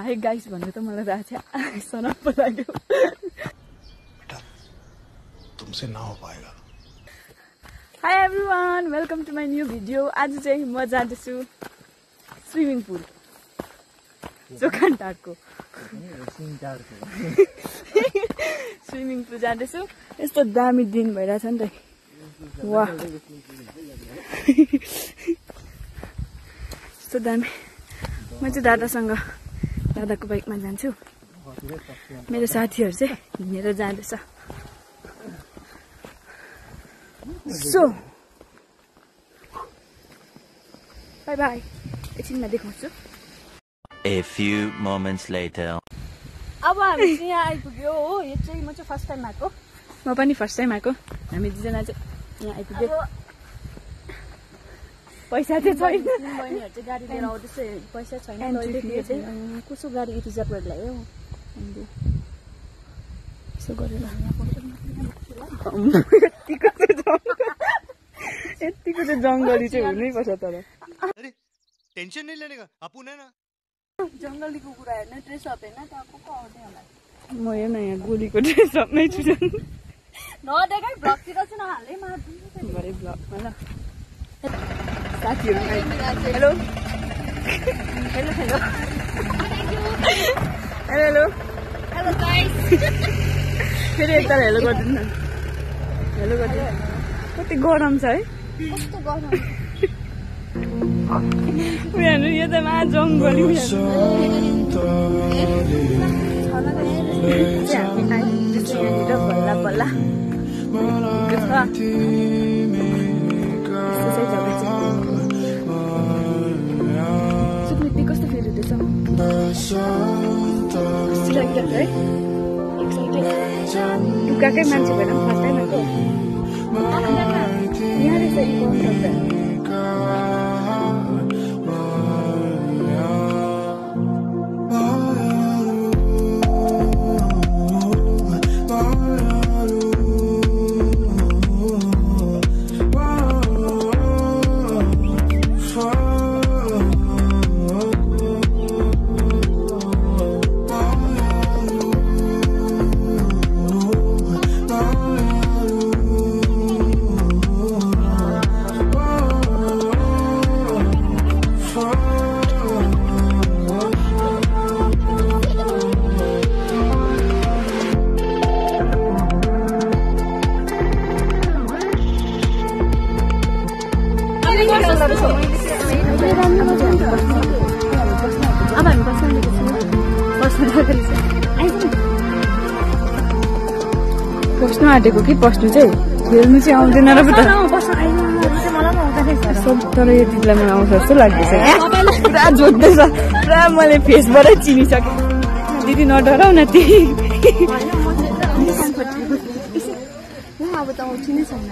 Hi guys भन्नु त मलाई थाहा छ सनक पो लाग्यो बेटा तुमसे ना हो पाएगा hi everyone welcome to my new video आज चाहिँ म जाँदैछु स्विमिङ पुल जोखानटारको स्विमिङ पुल जाँदैछु यस्तो दामी दिन भइरहेछ नि त वाह यस्तो दामी म चाहिँ दादाको बाइकमा जान्छु मेरो साथीहरू चाहिँ हिँडेर जाँदैछ सो बाई बाई एकछिनमा देखाउँछु A few moments later. अब हामी चाहिँ यहाँ आइपुग्यो हो यो चाहिँ म चाहिँ फर्स्ट टाइम आएको म पनि फर्स्ट टाइम आएको हामी दुईजना चाहिँ यहाँ आइपुग्यो पैसा चाहिँ छैन बहिनीहरू चाहिँ गाडी लिएर आउँदैछ पैसा छैन कसो गाडी रिजर्भ गरेर ल्यायो यसो गरेर यतिको चाहिँ जङ्गली चाहिँ हुनैपर्छ तर टेंशन नहीं लेने का अपन है ना जङ्गलीको कुरा हेर्न ड्रेस अप हेर्न त को आउँदै होला म हेर्न यहाँ गोलीको ड्रेस अपमै छु नदेखाइ भ्लगतिर चाहिँ नहाल्दै मार्दिनु भरे भ्लगमा ल साथीहरू hello hello hello hello hello guys फेरि एकताल हेलो गरिदिनु न हेलो गरिदिनु कति गरम छ है कस्तो गरम उनीहरू यो त मा जङ्गली बल्ल बल्ल सुक्ने कस्तो फिल हुँदैछ खुसी लागिरहेको है ढुक्काकै मान्छे भएर फर्स्ट टाइम आएको यहाँ रहेछ अब हामी बस्नु आँटेको कि बस्नु चाहिँ खेल्नु चाहिँ आउँदैन र तर यति बेला मलाई आउँछ जस्तो लाग्दैछ पुरा जोड्दैछ पुरा मैले फेसबाटै चिनिसकेँ दिदी नडराउ न त्यही अब त चिनै छैन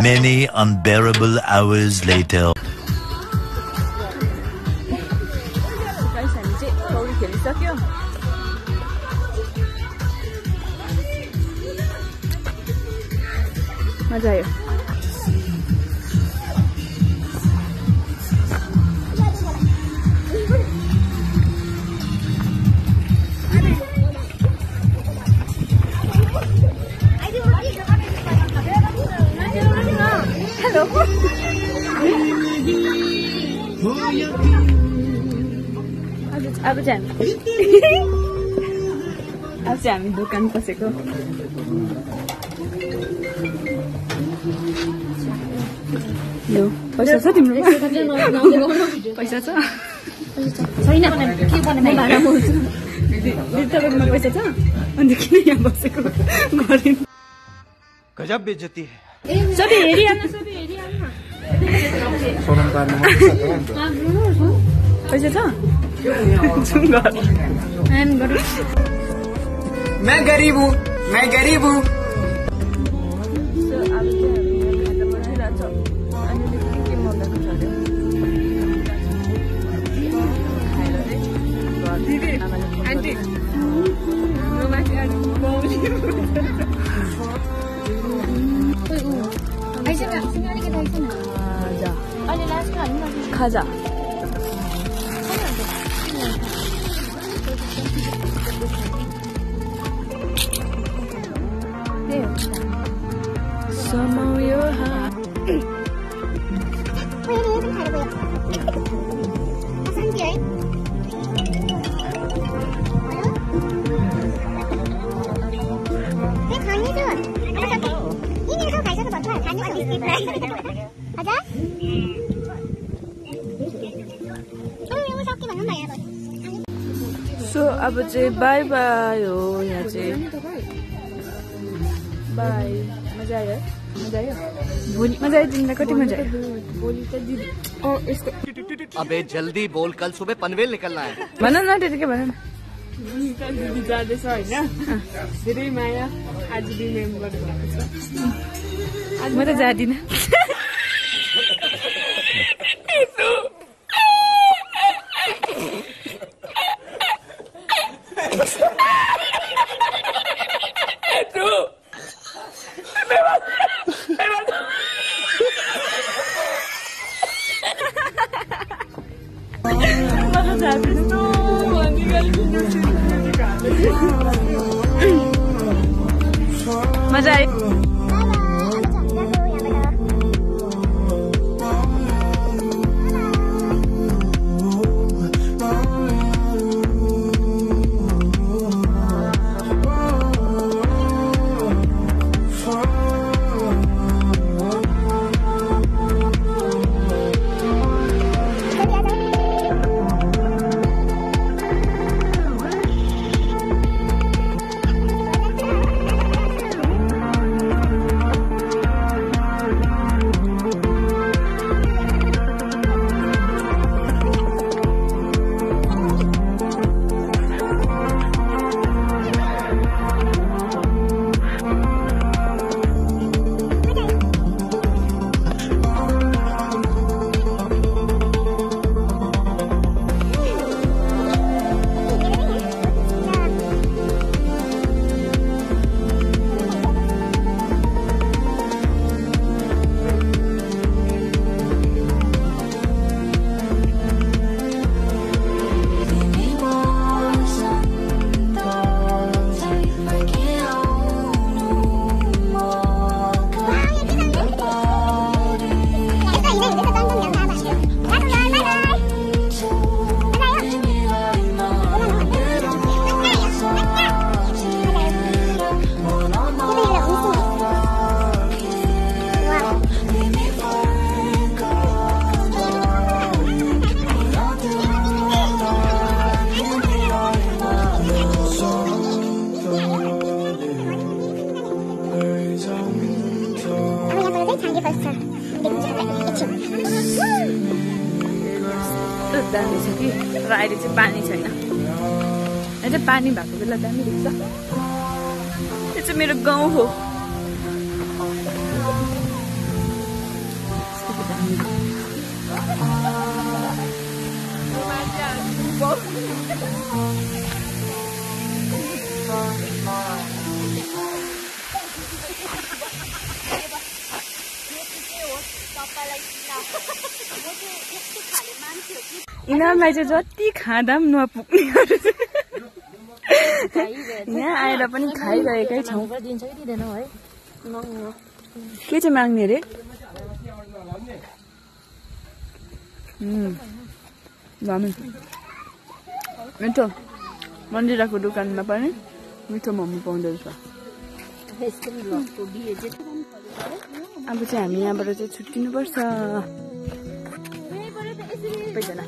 Many unbearable hours later. हामी चाहिँ पौडी खेलिसक्यो मजा आयो अब चाहिँ हामी दोकान पसेको यो पैसा छ तिम्रो पैसा छ छैन के बनाउने भाडा बोल्छु दिदी तपाईँकोमा पैसा छ अन्त किन यहाँ बसेको गरिन् गजब बेइज्जती है सबै हेरिहाल्नु पैसा छ मैं गरीब हूँ अनि लास्टमा खाजा Somehow your heart So अब चाहिँ बाई बाई हो यहाँ चाहिँ बाई मजा आयो भोलि मजा आयो तिमीलाई कति मजा आयो भोलि त दिदी अबे जल्दी बोल कल सुबह पनवेल निकलना है भन न त्यतिकै भन न दिदी जाँदैछ होइन धेरै माया आज रिमेम्बर भएको छ म त जाँदिनँ मजा आयो दामी छ कि र अहिले चाहिँ पानी छैन यहाँ चाहिँ पानी भएको बेला दामी देख्छ यो चाहिँ मेरो गाउँ हो यिनीहरूलाई चाहिँ जति खाँदा पनि नपुग्ने यहाँ आएर पनि खाइरहेकै छौँ के चाहिँ माग्ने अरे मिठो मन्दिराको दोकानमा पनि मिठो मोमो पाउँदो रहेछ अब चाहिँ हामी यहाँबाट चाहिँ छुट्टिनुपर्छ सबैजना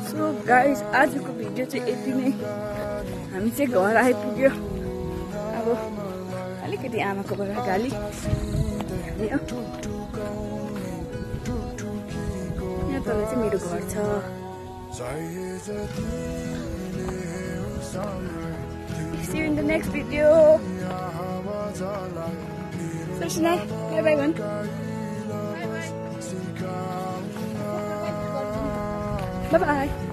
सो गाइस आजको भिडियो चाहिँ यति नै हामी चाहिँ घर आइपुग्यो अब अलिकति आमाकोबाट गाली यहाँ तल चाहिँ मेरो घर छ See you in the next video. So Shana, bye bye one. Bye bye.